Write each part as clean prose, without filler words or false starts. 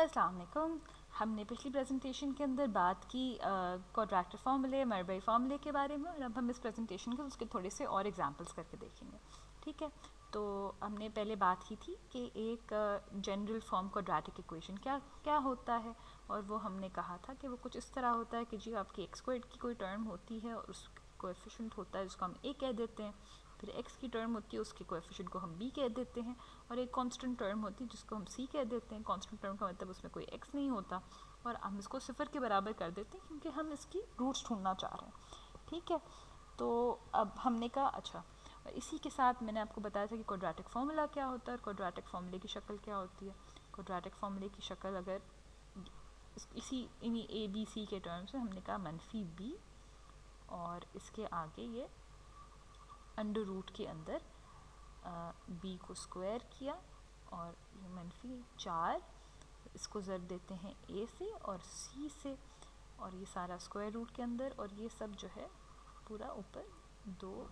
अस्सलाम वालेकुम। हमने पिछली प्रेजेंटेशन के अंदर बात की क्वाड्रेटिक फार्मूले, मरबई फार्मूले के बारे में, और अब हम इस प्रेजेंटेशन के उसके थोड़े से और एग्जांपल्स करके देखेंगे। ठीक है, तो हमने पहले बात की थी कि एक जनरल फॉर्म क्वाड्रेटिक इक्वेशन क्या क्या होता है, और वो हमने कहा था कि वो कुछ इस तरह होता है कि जी आपकी एक्स स्क्वायर्ड की कोई टर्म होती है और उस कोएफिशिएंट होता है जिसको हम ए कह देते हैं, फिर एक्स की टर्म होती है उसके कोएफिशिएंट को हम बी कह देते हैं, और एक कांस्टेंट टर्म होती है जिसको हम सी कह देते हैं। कांस्टेंट टर्म का मतलब उसमें कोई एक्स नहीं होता, और हम इसको सिफर के बराबर कर देते हैं क्योंकि हम इसकी रूट्स ढूंढना चाह रहे हैं। ठीक है, तो अब हमने कहा अच्छा, और इसी के साथ मैंने आपको बताया था कि क्वाड्रेटिक फार्मूला क्या होता है और क्वाड्रेटिक फार्मूले की शक्ल क्या होती है। क्वाड्रेटिक फार्मूले की शक्ल अगर इसी इन्हीं ए बी सी के टर्म्स में हमने कहा मनफी बी, और इसके आगे ये अंडर रूट के अंदर बी को स्क्वायर किया, और ये मनफी 4, इसको ज़र देते हैं ए से और सी से, और ये सारा स्क्वायर रूट के अंदर, और ये सब जो है पूरा ऊपर 2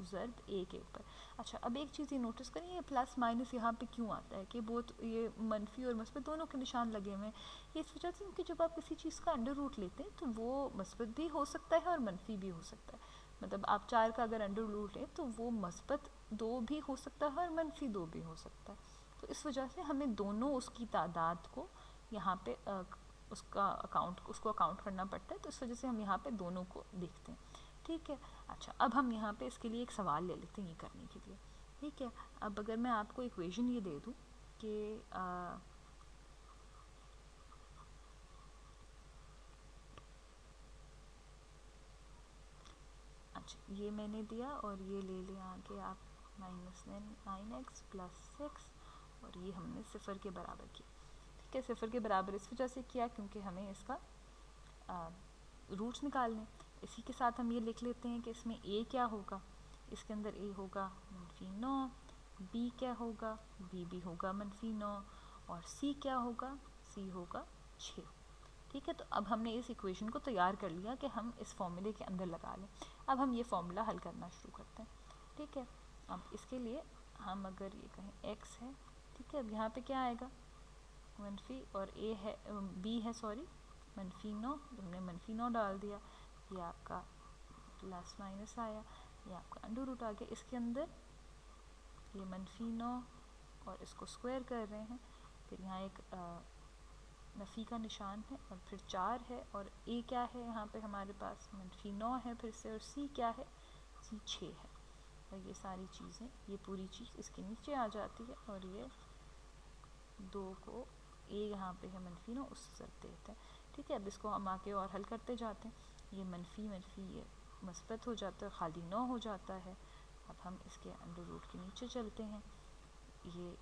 ज़रब ए के ऊपर। अच्छा, अब एक चीज़ ये नोटिस करें, ये प्लस माइनस यहाँ पे क्यों आता है कि बहुत ये मनफी और मस्बत दोनों के निशान लगे हुए हैं। ये इस वजह से क्योंकि जब आप किसी चीज़ का अंडर रूट लेते हैं तो वो मस्बत भी हो सकता है और मनफी भी हो सकता है। मतलब आप 4 का अगर अंडर रूट लें तो वो मस्बत 2 भी हो सकता है और मनफी 2 भी हो सकता है। तो इस वजह से हमें दोनों उसकी तादाद को यहाँ पे उसको अकाउंट करना पड़ता है, तो इस वजह से हम यहाँ पे दोनों को देखते हैं। ठीक है, अच्छा अब हम यहाँ पे इसके लिए एक सवाल ले लेते हैं ये करने के लिए। ठीक है, अब अगर मैं आपको इक्वेशन ये दे दूँ कि अच्छा ये मैंने दिया और ये ले लिया आगे आप -9x + 6, और ये हमने सिफर के बराबर किया। ठीक है, सिफर के बराबर इस वजह से किया क्योंकि हमें इसका रूट्स निकालने। इसी के साथ हम ये लिख लेते हैं कि इसमें ए क्या होगा, इसके अंदर ए होगा -9, बी क्या होगा, बी भी होगा -9, और सी क्या होगा, सी होगा 6। ठीक है, तो अब हमने इस इक्वेशन को तैयार कर लिया कि हम इस फॉर्मूले के अंदर लगा लें। अब हम ये फॉर्मूला हल करना शुरू करते हैं। ठीक है, अब इसके लिए हम अगर ये कहें x है, ठीक है, अब यहाँ पे क्या आएगा मनफी, और ए है बी है सॉरी -9, हमने -9 डाल दिया, ये आपका प्लस माइनस आया, ये आपका अंडर रूट आ गया। इसके अंदर ये -9 और इसको स्क्वायर कर रहे हैं, फिर यहाँ एक नफ़ी का निशान है, और फिर 4 है, और ए क्या है यहाँ पे हमारे पास -9 है फिर से, और सी क्या है, सी 6 है, और ये सारी चीज़ें ये पूरी चीज़ इसके नीचे आ जाती है, और ये 2 को ए यहाँ पे है -9 उससे ज़रब देते हैं। ठीक है, अब इसको हम आके और हल करते जाते हैं, ये मनफी ये मस्बत हो जाता है, खाली 9 हो जाता है। अब हम इसके अंडर रूट के नीचे चलते हैं, ये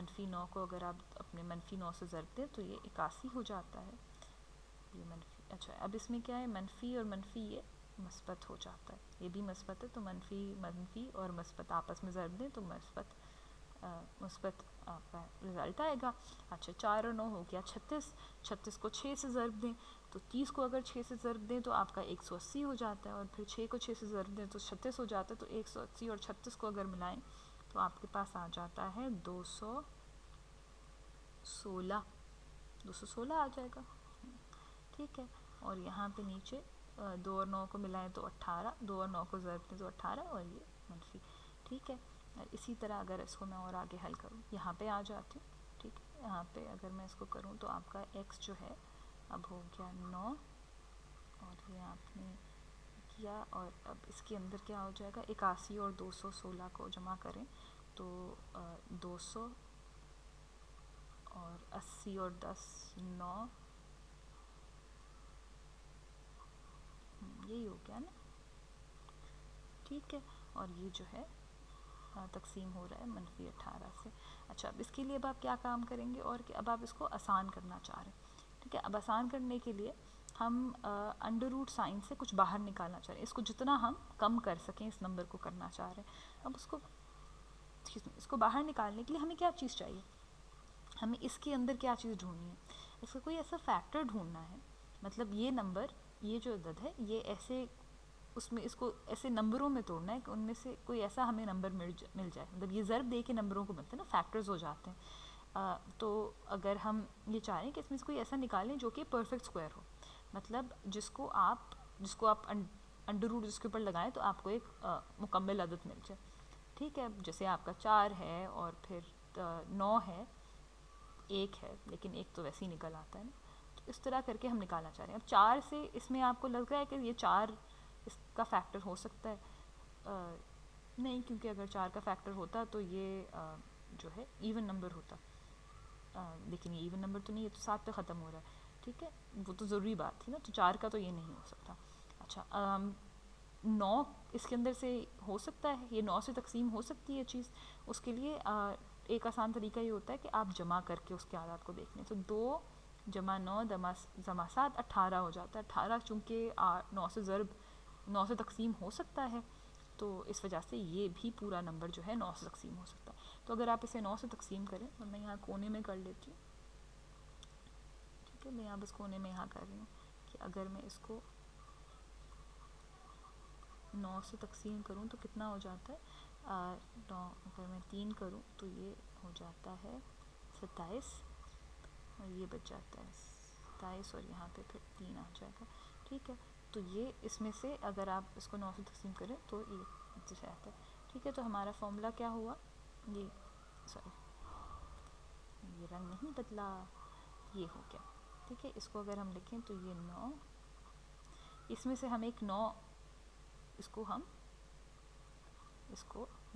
-9 को अगर आप अपने -9 से ज़रब दें तो ये 81 हो जाता है। ये मनफी, अच्छा अब इसमें क्या है, मनफी और मनफी ये मस्बत हो जाता है, ये भी मस्बत है, तो मनफी और मस्बत आपस में ज़रब दें तो मस्बत आपका रिज़ल्ट आएगा। अच्छा 4 और 9 हो गया 36, 36 को 6 से ज़रब दें तो 30 को अगर 6 से ज़रब दें तो आपका 180 हो जाता है, और फिर 6 को 6 से ज़रब दें तो 36 हो जाता है, तो 180 और 36 को अगर मिलाएं तो आपके पास आ जाता है 216 आ जाएगा। ठीक है, और यहाँ पे नीचे 2 और 9 को मिलाएं तो 18, 2 और 9 को ज़रब दें तो 18, और ये मनफी। ठीक है, और इसी तरह अगर इसको मैं और आगे हल करूँ, यहाँ पे आ जाती हूँ। ठीक है, यहाँ पे अगर मैं इसको करूँ तो आपका x जो है अब हो गया 9, और ये आपने किया, और अब इसके अंदर क्या हो जाएगा, 81 और 216 को जमा करें तो 200, और 80 और 10 9, यही हो गया ना। ठीक है, और ये जो है तकसीम हो रहा है -18 से। अच्छा, अब इसके लिए अब आप क्या काम करेंगे, और कि अब आप इसको आसान करना चाह रहे हैं। ठीक है, अब आसान करने के लिए हम अंडर रूट साइन से कुछ बाहर निकालना चाह रहे हैं, इसको जितना हम कम कर सकें इस नंबर को करना चाह रहे हैं। अब इसको बाहर निकालने के लिए हमें क्या चीज़ चाहिए, हमें इसके अंदर क्या चीज़ ढूंढनी है, इसका कोई ऐसा फैक्टर ढूंढना है। मतलब ये नंबर, ये जो अदद है ये ऐसे उसमें इसको ऐसे नंबरों में तोड़ना है कि उनमें से कोई ऐसा हमें नंबर मिल जाए। मतलब ये ज़रब दे के नंबरों को बनते हैं ना, फैक्टर्स हो जाते हैं। तो अगर हम ये चाह रहे हैं कि इसमें से कोई ऐसा निकालें जो कि परफेक्ट स्क्वायर हो, मतलब जिसको आप अंडर रूट जिसके ऊपर लगाएं तो आपको एक मुकम्मल अदद मिल जाए। ठीक है, जैसे आपका 4 है और फिर 9 है, 1 है, लेकिन एक तो वैसे ही निकल आता है ना, तो इस तरह करके हम निकालना चाह रहे हैं। अब 4 से इसमें आपको लग रहा है कि ये 4 इसका फैक्टर हो सकता है? नहीं, क्योंकि अगर 4 का फैक्टर होता तो ये जो है इवन नंबर होता, लेकिन ये इवन नंबर तो नहीं, ये तो 7 पे ख़त्म हो रहा है। ठीक है, वो तो ज़रूरी बात थी ना, तो 4 का तो ये नहीं हो सकता। अच्छा, 9 इसके अंदर से हो सकता है, ये 9 से तकसीम हो सकती है चीज़। उसके लिए एक आसान तरीका ये होता है कि आप जमा करके उसके आदात को देख लें। तो 2 जमा 9 जमा 7 18 हो जाता है। 18 चूँकि 9 से ज़रब 9 से तकसीम हो सकता है, तो इस वजह से ये भी पूरा नंबर जो है 9 से तकसीम हो सकता है। तो अगर आप इसे 9 से तकसीम करें, तो मैं यहाँ कोने में कर लेती हूँ। ठीक है, मैं यहाँ बस कोने में यहाँ कर रही हूँ कि अगर मैं इसको 9 से तकसीम करूँ तो कितना हो जाता है? 9 अगर मैं 3 करूँ तो ये हो जाता है 27, और ये बच जाता है 27, और यहाँ पे फिर 3 आ जाएगा। ठीक है, तो ये इसमें से अगर आप इसको 9 से तकसीम करें तो ये जैसे आता है। ठीक है, तो हमारा फॉर्मूला क्या हुआ? ये सॉरी, ये रंग नहीं बदला, ये हो गया। ठीक है, इसको अगर हम लिखें तो ये 9, इसमें से हम एक 9 इसको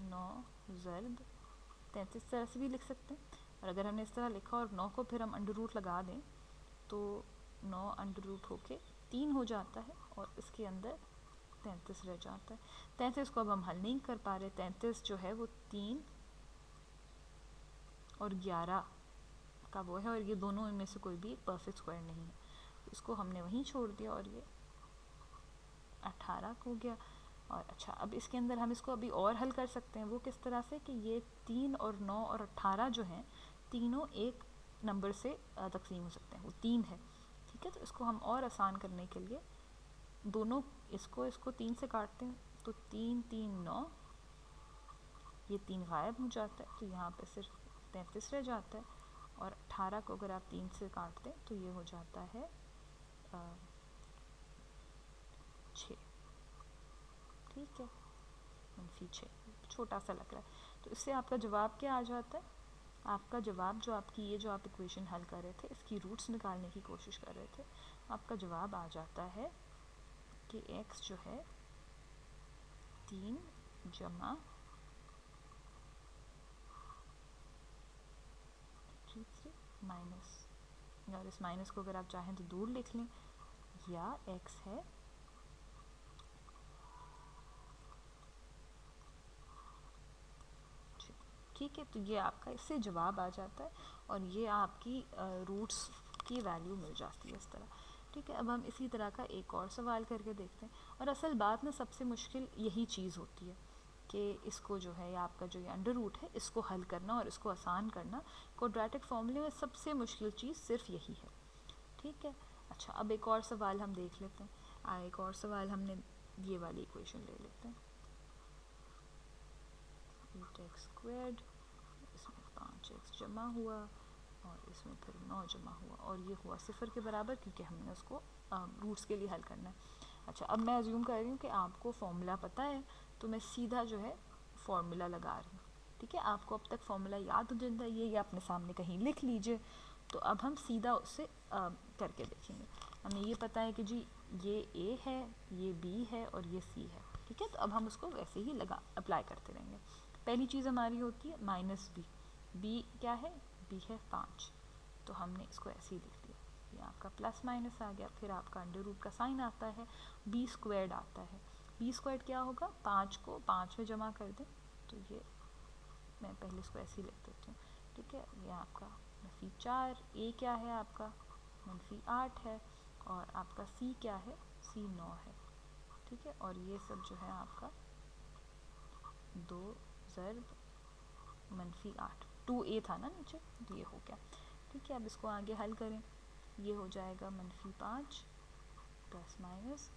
9 ज़रब 33 तरह से भी लिख सकते हैं। और अगर हमने इस तरह लिखा और 9 को फिर हम अंडर रूट लगा दें तो 9 अंडर रूट होके 3 हो जाता है, और इसके अंदर 33 रह जाता है। 33 को अब हम हल नहीं कर पा रहे। 33 जो है वो 3 और 11 का वो है, और ये दोनों इनमें से कोई भी परफेक्ट स्क्वायर नहीं है। इसको हमने वहीं छोड़ दिया और ये 18 हो गया। और अच्छा, अब इसके अंदर हम इसको अभी और हल कर सकते हैं। वो किस तरह से कि ये 3 और 9 और 18 जो हैं, तीनों एक नंबर से तकसीम हो सकते हैं, वो 3 है। ठीक है, तो इसको हम और आसान करने के लिए दोनों इसको 3 से काटते हैं, तो 3 3 9, ये 3 गायब हो जाता है, तो यहाँ पे सिर्फ 33 रह जाता है। और 18 को अगर आप 3 से काटते हैं तो ये हो जाता है 6। ठीक है, -6, छोटा सा लग रहा है। तो इससे आपका जवाब क्या आ जाता है? आपका जवाब जो आपकी ये जो आप इक्वेशन हल कर रहे थे, इसकी रूट्स निकालने की कोशिश कर रहे थे, आपका जवाब आ जाता है कि x जो है 3 जमा 3 माइनस, और इस माइनस को अगर आप चाहें तो दूर लिख लें, या x है ठीक है। तो ये आपका इससे जवाब आ जाता है, और ये आपकी रूट्स की वैल्यू मिल जाती है इस तरह। ठीक है, अब हम इसी तरह का एक और सवाल करके देखते हैं। और असल बात ना, सबसे मुश्किल यही चीज़ होती है कि इसको जो है, आपका जो ये अंडर रूट है, इसको हल करना और इसको आसान करना। क्वाड्रेटिक फॉर्मूले में सबसे मुश्किल चीज़ सिर्फ यही है। ठीक है, अच्छा, अब एक और सवाल हम देख लेते हैं। एक और सवाल हमने ये वाली इक्वेशन ले लेते हैं, 8x², इसमें 5x जमा हुआ, और इसमें फिर 9 जमा हुआ, और ये हुआ 0 के बराबर, क्योंकि हमने उसको रूट्स के लिए हल करना है। अच्छा, अब मैं अज्यूम कर रही हूँ कि आपको फॉर्मूला पता है, तो मैं सीधा जो है फॉर्मूला लगा रही हूँ। ठीक है, आपको अब तक फॉर्मूला याद हो जाता है, ये अपने सामने कहीं लिख लीजिए। तो अब हम सीधा उससे करके देखेंगे। हमें ये पता है कि जी ये A है, ये B है, और ये C है। ठीक है, तो अब हम उसको वैसे ही अप्लाई करते रहेंगे। पहली चीज़ हमारी होती है -b। b क्या है? b है 5, तो हमने इसको ऐसे ही लिख दिया। ये आपका प्लस माइनस आ गया, फिर आपका अंडर रूट का साइन आता है, b² आता है। b² क्या होगा? 5 को 5 में जमा कर दें, तो ये मैं पहले इसको ऐसे ही लिख देती हूँ। ठीक है, ये आपका -4, a क्या है आपका? -8 है, और आपका c क्या है? c 9 है। ठीक है, और ये सब जो है आपका 2 ज़रब -8, 2a था ना नीचे, तो ये हो गया। ठीक है, अब इसको आगे हल करें, ये हो जाएगा -5 प्लस माइनस,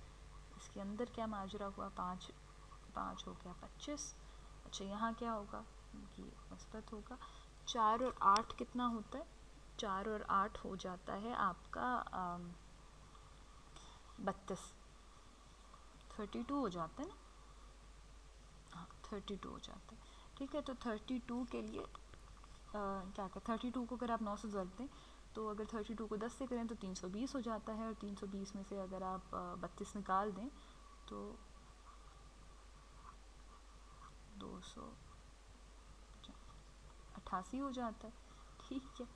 इसके अंदर क्या माजरा हुआ? 5 हो गया 25। अच्छा, यहाँ क्या होगा? ये मस्बत होगा, 4 और 8 कितना होता है? 4 और 8 हो जाता है आपका 32, 32 हो जाता है ना? हाँ 32 हो जाता है। ठीक है, तो 32 के लिए क्या क्या 32 को अगर आप 9 से ज़रब दें तो अगर 32 को 10 से करें तो 320 हो जाता है, और 320 में से अगर आप 32 निकाल दें तो 288 हो जाता है। ठीक है,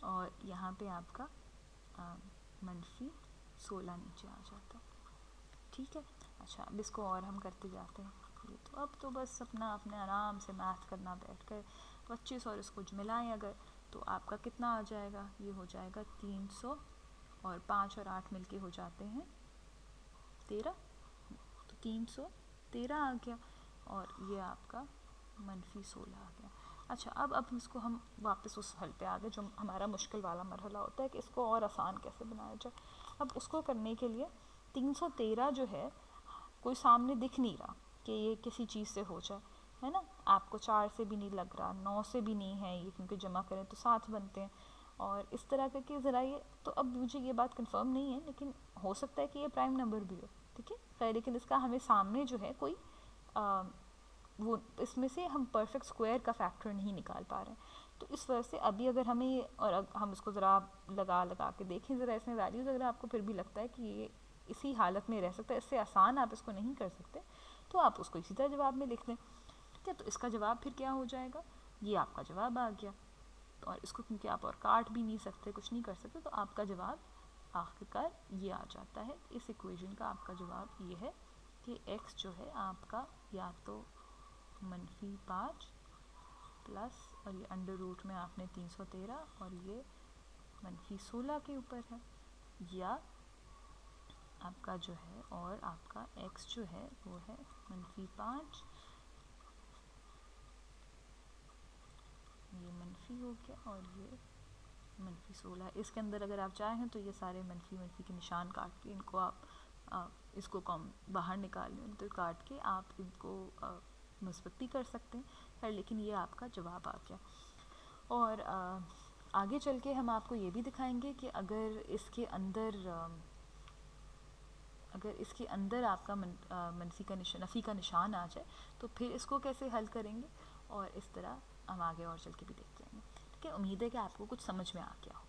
और यहाँ पे आपका -16 नीचे आ जाता है। ठीक है, अच्छा अब इसको और हम करते जाते हैं। ये तो अब तो बस अपना अपने आराम से मैथ करना बैठ कर 25 और इसको मिलाएं अगर, तो आपका कितना आ जाएगा? ये हो जाएगा 300, और 5 और 8 मिलके हो जाते हैं 13, तो 313 आ गया, और ये आपका -16 आ गया। अच्छा अब इसको हम वापस उस हल पे आ गए जो हमारा मुश्किल वाला मरहला होता है कि इसको और आसान कैसे बनाया जाए। अब उसको करने के लिए 313 जो है कोई सामने दिख नहीं रहा कि ये किसी चीज़ से हो जाए, है ना? आपको 4 से भी नहीं लग रहा, 9 से भी नहीं है ये, क्योंकि जमा करें तो 7 बनते हैं, और इस तरह करके ज़रा ये, तो अब मुझे ये बात कंफर्म नहीं है लेकिन हो सकता है कि ये प्राइम नंबर भी हो। ठीक है, खैर लेकिन इसका हमें सामने जो है कोई वो इसमें से हम परफेक्ट स्क्वायर का फैक्टर नहीं निकाल पा रहे हैं। तो इस वजह से अभी अगर हमें, और हम इसको ज़रा लगा लगा के देखें ज़रा इसमें वैल्यूज़, अगर आपको फिर भी लगता है कि ये इसी हालत में रह सकता है, इससे आसान आप इसको नहीं कर सकते, तो आप उसको इसी तरह जवाब में लिख दें। ठीक है, तो इसका जवाब फिर क्या हो जाएगा? ये आपका जवाब आ गया, और इसको क्योंकि आप और काट भी नहीं सकते, कुछ नहीं कर सकते, तो आपका जवाब आखिरकार ये आ जाता है। इस इक्वेशन का आपका जवाब ये है कि x जो है आपका या तो -5 प्लस, और ये अंडर रूट में आपने 313, और ये -16 के ऊपर है, या आपका जो है, और आपका x जो है वो है -5, ये मनफी हो गया, और ये -16। इसके अंदर अगर आप चाहें तो ये सारे मनफी के निशान काट के इनको आप इसको कम बाहर निकाल लें, तो काट के आप इनको मुस्बत भी कर सकते हैं, पर लेकिन ये आपका जवाब आ गया। और आगे चल के हम आपको ये भी दिखाएंगे कि अगर इसके अंदर आपका मनफी का निशान, नफ़ी का निशान आ जाए तो फिर इसको कैसे हल करेंगे, और इस तरह हम आगे और चल के भी देखते रहेंगे। ठीक है, उम्मीद है कि आपको कुछ समझ में आ गया हो।